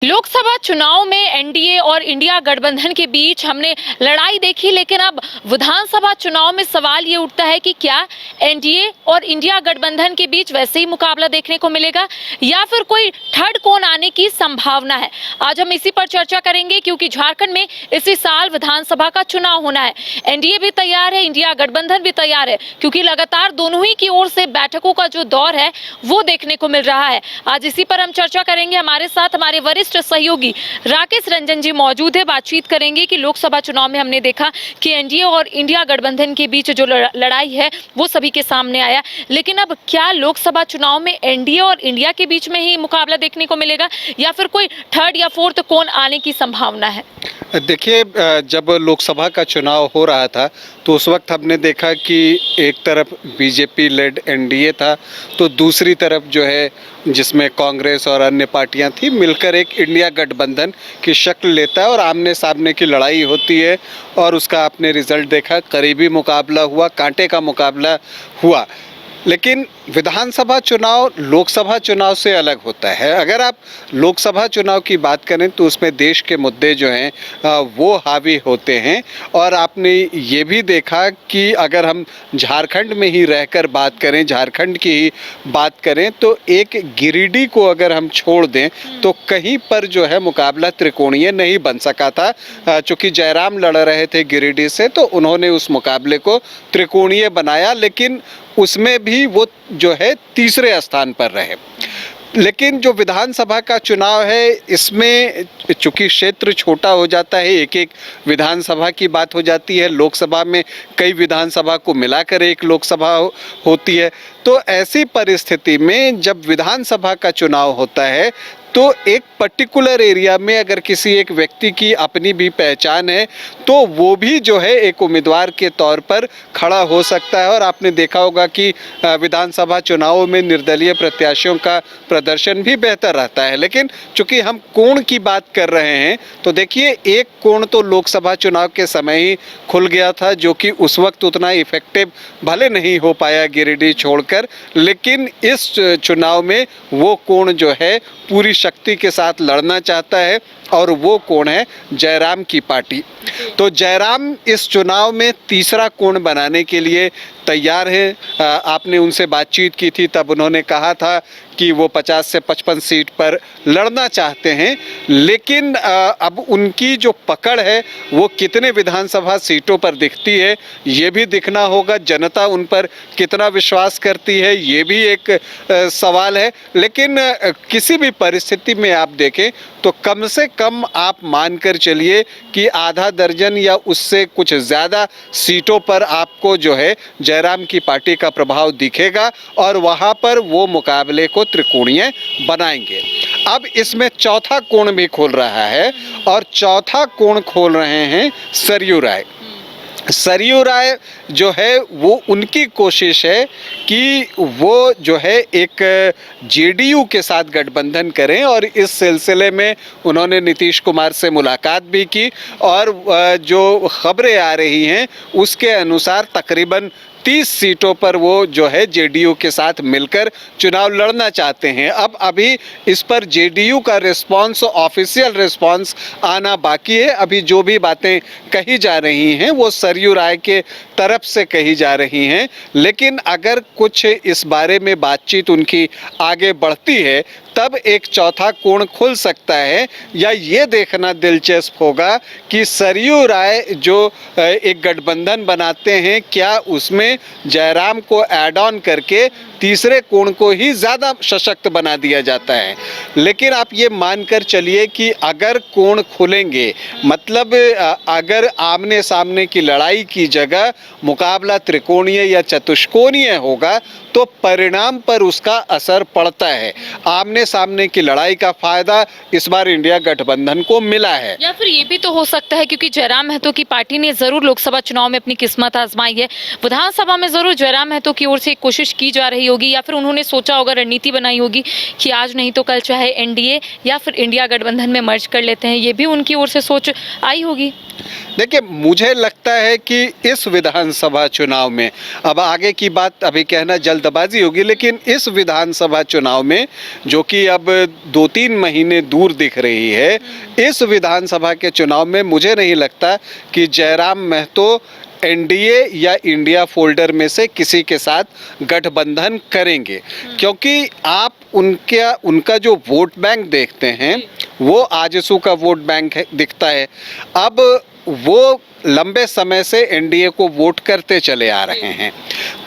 लोकसभा चुनाव में एनडीए और इंडिया गठबंधन के बीच हमने लड़ाई देखी, लेकिन अब विधानसभा चुनाव में सवाल ये उठता है कि क्या एनडीए और इंडिया गठबंधन के बीच वैसे ही मुकाबला देखने को मिलेगा या फिर कोई थर्ड कौन आने की संभावना है। आज हम इसी पर चर्चा करेंगे क्योंकि झारखंड में इसी साल विधानसभा का चुनाव होना है। एनडीए भी तैयार है, इंडिया गठबंधन भी तैयार है, क्योंकि लगातार दोनों ही की ओर से बैठकों का जो दौर है वो देखने को मिल रहा है। आज इसी पर हम चर्चा करेंगे। हमारे साथ हमारे वरिष्ठ सहयोगी राकेश रंजन जी मौजूद है। बातचीत करेंगे कि लोकसभा चुनाव में हमने देखा कि एनडीए और इंडिया गठबंधन के बीच जो लड़ाई है वो सभी के सामने आया, लेकिन अब क्या लोकसभा चुनाव में एनडीए और इंडिया के बीच में ही मुकाबला देखने को मिलेगा या फिर कोई थर्ड या फोर्थ कौन आने की संभावना है? देखिए, जब लोकसभा का चुनाव हो रहा था तो उस वक्त हमने देखा कि एक तरफ बीजेपी लेड एनडीए था तो दूसरी तरफ जो है जिसमें कांग्रेस और अन्य पार्टियां थी मिलकर एक इंडिया गठबंधन की शक्ल लेता है और आमने सामने की लड़ाई होती है और उसका आपने रिजल्ट देखा। करीबी मुकाबला हुआ, कांटे का मुकाबला हुआ। लेकिन विधानसभा चुनाव लोकसभा चुनाव से अलग होता है। अगर आप लोकसभा चुनाव की बात करें तो उसमें देश के मुद्दे जो हैं वो हावी होते हैं और आपने ये भी देखा कि अगर हम झारखंड में ही रहकर बात करें, झारखंड की ही बात करें तो एक गिरिडीह को अगर हम छोड़ दें तो कहीं पर जो है मुकाबला त्रिकोणीय नहीं बन सका था। चूँकि जयराम लड़ रहे थे गिरिडीह से तो उन्होंने उस मुकाबले को त्रिकोणीय बनाया, लेकिन उसमें भी वो जो है तीसरे स्थान पर रहे। लेकिन जो विधानसभा का चुनाव है इसमें चूँकि क्षेत्र छोटा हो जाता है, एक एक विधानसभा की बात हो जाती है, लोकसभा में कई विधानसभा को मिलाकर एक लोकसभा होती है। तो ऐसी परिस्थिति में जब विधानसभा का चुनाव होता है तो एक पर्टिकुलर एरिया में अगर किसी एक व्यक्ति की अपनी भी पहचान है तो वो भी जो है एक उम्मीदवार के तौर पर खड़ा हो सकता है। और आपने देखा होगा कि विधानसभा चुनावों में निर्दलीय प्रत्याशियों का प्रदर्शन भी बेहतर रहता है। लेकिन चूंकि हम कोण की बात कर रहे हैं तो देखिए, एक कोण तो लोकसभा चुनाव के समय ही खुल गया था जो कि उस वक्त उतना इफेक्टिव भले नहीं हो पाया गिरिडीह छोड़कर, लेकिन इस चुनाव में वो कोण जो है पूरी शक्ति के साथ लड़ना चाहता है और वो कोण है जयराम की पार्टी। तो जयराम इस चुनाव में तीसरा कोण बनाने के लिए तैयार हैं। आपने उनसे बातचीत की थी तब उन्होंने कहा था कि वो 50 से 55 सीट पर लड़ना चाहते हैं, लेकिन अब उनकी जो पकड़ है वो कितने विधानसभा सीटों पर दिखती है ये भी दिखना होगा। जनता उन पर कितना विश्वास करती है ये भी एक सवाल है। लेकिन किसी भी परिस्थिति में आप देखें तो कम से कम आप मानकर चलिए कि आधा दर्जन या उससे कुछ ज़्यादा सीटों पर आपको जो है जयराम की पार्टी का प्रभाव दिखेगा और वहाँ पर वो मुकाबले को त्रिकोणीय बनाएंगे। अब इसमें चौथा कोण भी खोल रहा है और चौथा कोण खोल रहे हैं सरयू राय। सरयू राय जो है वो उनकी कोशिश है कि वो जो है एक जेडीयू के साथ गठबंधन करें और इस सिलसिले में उन्होंने नीतीश कुमार से मुलाकात भी की और जो खबरें आ रही हैं उसके अनुसार तकरीबन 30 सीटों पर वो जो है जेडीयू के साथ मिलकर चुनाव लड़ना चाहते हैं। अब अभी इस पर जेडीयू का रिस्पांस, ऑफिशियल रिस्पांस आना बाकी है। अभी जो भी बातें कही जा रही हैं वो सरयू राय के तरफ से कही जा रही हैं, लेकिन अगर कुछ इस बारे में बातचीत उनकी आगे बढ़ती है तब एक चौथा कोण खुल सकता है। या ये देखना दिलचस्प होगा कि सरयू राय जो एक गठबंधन बनाते हैं क्या उसमें जयराम को ऐड ऑन करके तीसरे कोण को ही ज़्यादा सशक्त बना दिया जाता है। लेकिन आप ये मानकर चलिए कि अगर कोण खुलेंगे, मतलब अगर आमने सामने की लड़ाई की जगह मुकाबला त्रिकोणीय या चतुष्कोणीय होगा तो परिणाम पर उसका असर पड़ता है। आमने सामने की लड़ाई का फायदा इस बार इंडिया गठबंधन को मिला है। या फिर ये भी तो हो सकता है क्योंकि जयराम महतो की पार्टी ने जरूर लोकसभा चुनाव में अपनी किस्मत आजमाई है, विधानसभा में जरूर जयराम महतो की ओर से एक कोशिश की जा रही होगी या फिर उन्होंने सोचा होगा, रणनीति बनाई होगी कि आज नहीं तो कल चाहे एनडीए या फिर इंडिया गठबंधन में मर्ज कर लेते हैं। ये भी उनकी ओर से सोच आई होगी। देखिए, मुझे लगता है कि इस विधानसभा चुनाव में अब आगे की बात अभी कहना जल्द जल्दबाजी होगी, लेकिन इस विधानसभा चुनाव में जो कि अब 2-3 महीने दूर दिख रही है, इस विधानसभा के चुनाव में मुझे नहीं लगता कि जयराम महतो एनडीए या इंडिया फोल्डर में से किसी के साथ गठबंधन करेंगे, क्योंकि आप उनका जो वोट बैंक देखते हैं वो आजसू का वोट बैंक दिखता है। अब वो लंबे समय से एनडीए को वोट करते चले आ रहे हैं,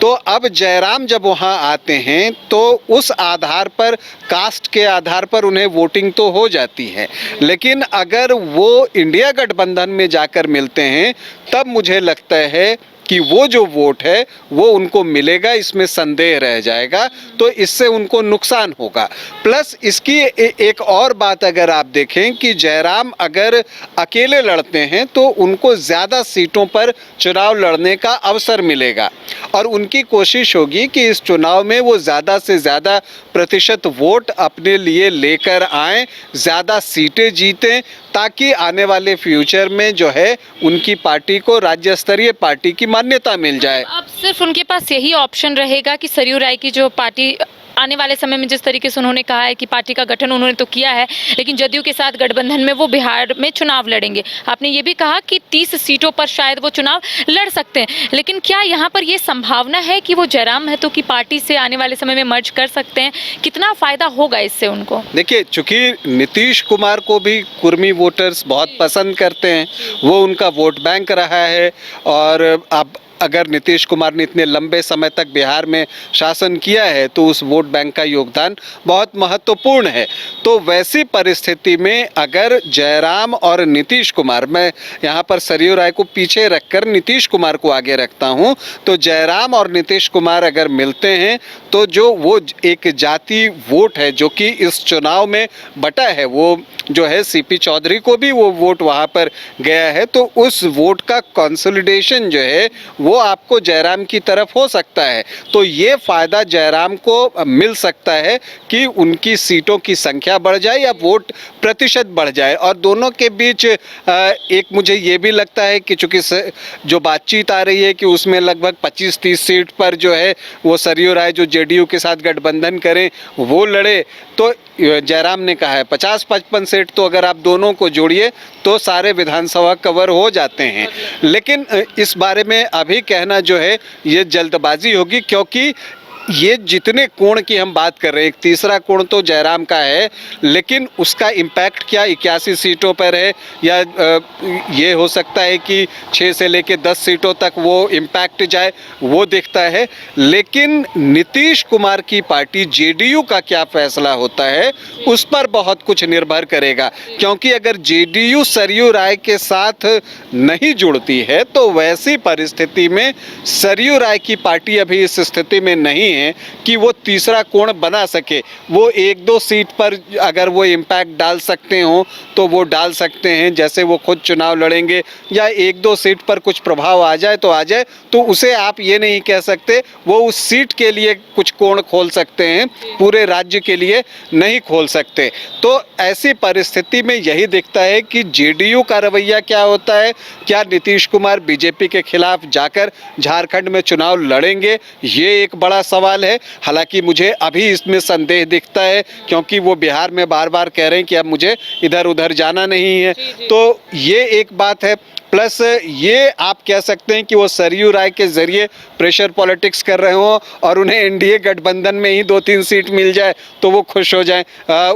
तो अब जयराम जब वहाँ आते हैं तो उस आधार पर, कास्ट के आधार पर उन्हें वोटिंग तो हो जाती है, लेकिन अगर वो इंडिया गठबंधन में जाकर मिलते हैं तब मुझे लगता है कि वो जो वोट है वो उनको मिलेगा, इसमें संदेह रह जाएगा, तो इससे उनको नुकसान होगा। प्लस इसकी एक और बात अगर आप देखें कि जयराम अगर अकेले लड़ते हैं तो उनको ज़्यादा सीटों पर चुनाव लड़ने का अवसर मिलेगा और उनकी कोशिश होगी कि इस चुनाव में वो ज़्यादा से ज़्यादा प्रतिशत वोट अपने लिए लेकर आएँ, ज़्यादा सीटें जीतें, ताकि आने वाले फ्यूचर में जो है उनकी पार्टी को राज्य स्तरीय पार्टी की मान्यता मिल जाए। अब सिर्फ उनके पास यही ऑप्शन रहेगा कि सरयू राय की जो पार्टी आने वाले समय में, जिस तरीके से उन्होंने कहा है कि पार्टी का गठन उन्होंने तो किया है, लेकिन जदयू के साथ गठबंधन में वो बिहार में चुनाव लड़ेंगे। आपने ये भी कहा कि 30 सीटों पर शायद वो चुनाव लड़ सकते हैं, लेकिन क्या यहाँ पर ये संभावना है कि वो जयराम महतो की पार्टी से आने वाले समय में मर्ज कर सकते हैं? कितना फायदा होगा इससे उनको? देखिए, चूंकि नीतीश कुमार को भी कुर्मी वोटर्स बहुत पसंद करते हैं, वो उनका वोट बैंक रहा है, और अब अगर नीतीश कुमार ने इतने लंबे समय तक बिहार में शासन किया है तो उस वोट बैंक का योगदान बहुत महत्वपूर्ण है। तो वैसी परिस्थिति में अगर जयराम और नीतीश कुमार, मैं यहाँ पर सरयू राय को पीछे रखकर नीतीश कुमार को आगे रखता हूँ, तो जयराम और नीतीश कुमार अगर मिलते हैं तो जो वो एक जाति वोट है जो कि इस चुनाव में बटा है, वो जो है सीपी चौधरी को भी वो वोट वहाँ पर गया है, तो उस वोट का कंसोलिडेशन जो है वो आपको जयराम की तरफ हो सकता है। तो ये फ़ायदा जयराम को मिल सकता है कि उनकी सीटों की संख्या बढ़ जाए या वोट प्रतिशत बढ़ जाए। और दोनों के बीच एक मुझे ये भी लगता है कि चूँकि जो बातचीत आ रही है कि उसमें लगभग 25-30 सीट पर जो है वो सरयू राय जो जेडीयू के साथ गठबंधन करें वो लड़े, तो जयराम ने कहा है 50-55 सीट, तो अगर आप दोनों को जोड़िए तो सारे विधानसभा कवर हो जाते हैं। लेकिन इस बारे में अभी कहना जो है ये जल्दबाजी होगी, क्योंकि ये जितने कोण की हम बात कर रहे हैं, एक तीसरा कोण तो जयराम का है, लेकिन उसका इम्पैक्ट क्या 81 सीटों पर है, या ये हो सकता है कि 6 से लेकर 10 सीटों तक वो इम्पैक्ट जाए, वो दिखता है। लेकिन नीतीश कुमार की पार्टी जेडीयू का क्या फैसला होता है उस पर बहुत कुछ निर्भर करेगा, क्योंकि अगर जेडीयू सरयू राय के साथ नहीं जुड़ती है तो वैसी परिस्थिति में सरयू राय की पार्टी अभी इस स्थिति में नहीं है कि वो तीसरा कोण बना सके। वो 1-2 सीट पर अगर वो इम्पैक्ट डाल सकते हो तो वो डाल सकते हैं, जैसे वो खुद चुनाव लड़ेंगे, या 1-2 सीट पर कुछ प्रभाव आ जाए तो उसे आप ये नहीं कह सकते वो उस सीट के लिए कुछ कोण खोल सकते हैं, पूरे राज्य के लिए नहीं खोल सकते। तो ऐसी परिस्थिति में यही दिखता है कि जेडीयू का रवैया क्या होता है, क्या नीतीश कुमार बीजेपी के खिलाफ जाकर झारखंड में चुनाव लड़ेंगे, ये एक बड़ा सवाल है। हालांकि मुझे अभी इसमें संदेह दिखता है, क्योंकि वो बिहार में बार बार कह रहे हैं कि अब मुझे इधर उधर जाना नहीं है, तो ये एक बात है। प्लस ये आप कह सकते हैं कि वो सरयू राय के ज़रिए प्रेशर पॉलिटिक्स कर रहे हो और उन्हें एनडीए गठबंधन में ही 2-3 सीट मिल जाए तो वो खुश हो जाएं,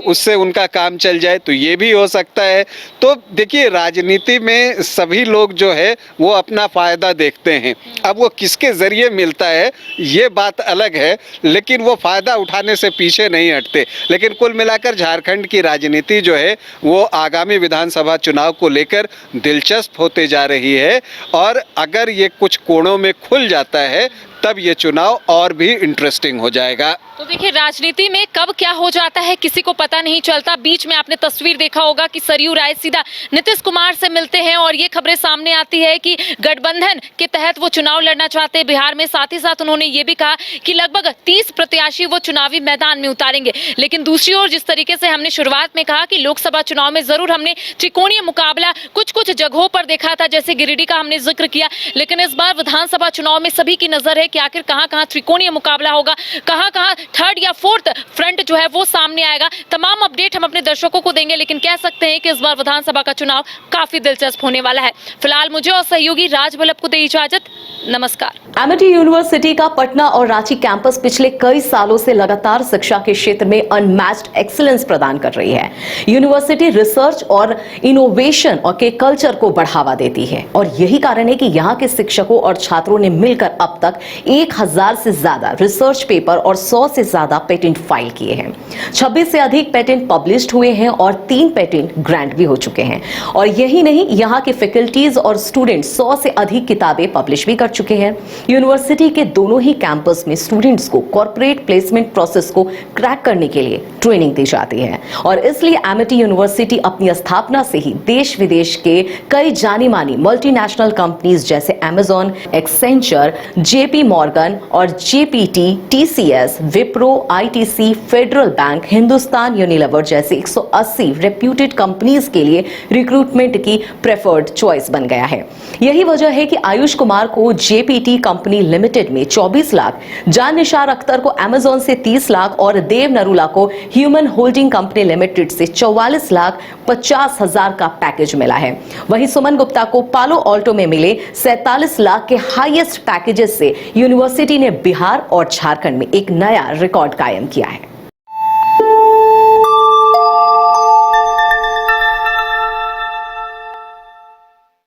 उससे उनका काम चल जाए, तो ये भी हो सकता है। तो देखिए, राजनीति में सभी लोग जो है वो अपना फ़ायदा देखते हैं। अब वो किसके ज़रिए मिलता है ये बात अलग है, लेकिन वो फ़ायदा उठाने से पीछे नहीं हटते। लेकिन कुल मिलाकर झारखंड की राजनीति जो है वो आगामी विधानसभा चुनाव को लेकर दिलचस्प होते जा रही है, और अगर ये कुछ कोणों में खुल जाता है तब ये चुनाव और भी इंटरेस्टिंग हो जाएगा। तो देखिए, राजनीति में कब क्या हो जाता है किसी को पता नहीं चलता। बीच में आपने तस्वीर देखा होगा कि सरयू राय सीधा नीतीश कुमार से मिलते हैं और ये खबरें सामने आती है कि गठबंधन के तहत वो चुनाव लड़ना चाहते हैं बिहार में। साथ ही साथ उन्होंने ये भी कहा कि लगभग 30 प्रत्याशी वो चुनावी मैदान में उतारेंगे। लेकिन दूसरी ओर जिस तरीके से हमने शुरुआत में कहा कि लोकसभा चुनाव में जरूर हमने त्रिकोणीय मुकाबला कुछ जगहों पर देखा था, जैसे गिरिडीह का हमने जिक्र किया, लेकिन इस बार विधानसभा चुनाव में सभी की नजर है कि आखिर कहां-कहां त्रिकोणीय मुकाबला होगा, कहां-कहां थर्ड या फोर्थ फ्रंट जो है वो सामने आएगा। तमाम अपडेट हम अपने दर्शकों को देंगे, लेकिन कह सकते हैं कि इस बार विधानसभा का चुनाव काफी दिलचस्प होने वाला है। फिलहाल मुझे और सहयोगी राज वल्लभ को दे इजाजत। नमस्कार। एमिटी यूनिवर्सिटी का पटना और रांची कैंपस पिछले कई सालों से लगातार शिक्षा के क्षेत्र में अनमैच्ड एक्सीलेंस प्रदान कर रही है। यूनिवर्सिटी रिसर्च और इनोवेशन और के कल्चर को बढ़ावा देती है और यही कारण है कि यहाँ के शिक्षकों और छात्रों ने मिलकर अब तक 1000 से ज्यादा रिसर्च पेपर और 100 से ज्यादा पेटेंट फाइल किए हैं। 26 से अधिक पेटेंट पब्लिश्ड हुए हैं और 3 पेटेंट ग्रांट भी हो चुके हैं। और यही नहीं, यहाँ के फैकल्टीज और स्टूडेंट 100 से अधिक किताबें पब्लिश भी कर चुके हैं। यूनिवर्सिटी के दोनों ही कैंपस में स्टूडेंट्स को कॉर्पोरेट प्लेसमेंट प्रोसेस को क्रैक करने के लिए ट्रेनिंग दी जाती है और इसलिए एमिटी यूनिवर्सिटी अपनी स्थापना से ही देश विदेश के कई जानी मानी मल्टीनेशनल कंपनीज जैसे अमेजॉन, एक्सेंचर, जेपी मॉर्गन और GPT, TCS, Wipro, ITC, federal bank, Hindustan Unilever जैसे 180 रेप्यूटेड कंपनीज के लिए रिक्रूटमेंट की प्रेफर्ड चॉइस बन गया है। यही वजह है कि आयुष कुमार को जेपीटी कंपनी लिमिटेड में 24 लाख, जान निसार अख्तर को अमेजॉन से 30 लाख और देव नरूला को ह्यूमन होल्डिंग कंपनी लिमिटेड से 44 लाख 50 हजार का पैकेज मिला है। वहीं सुमन गुप्ता को पालो ऑल्टो में मिले 47 लाख के हाईएस्ट पैकेजेस से यूनिवर्सिटी ने बिहार और झारखंड में एक नया रिकॉर्ड कायम किया है।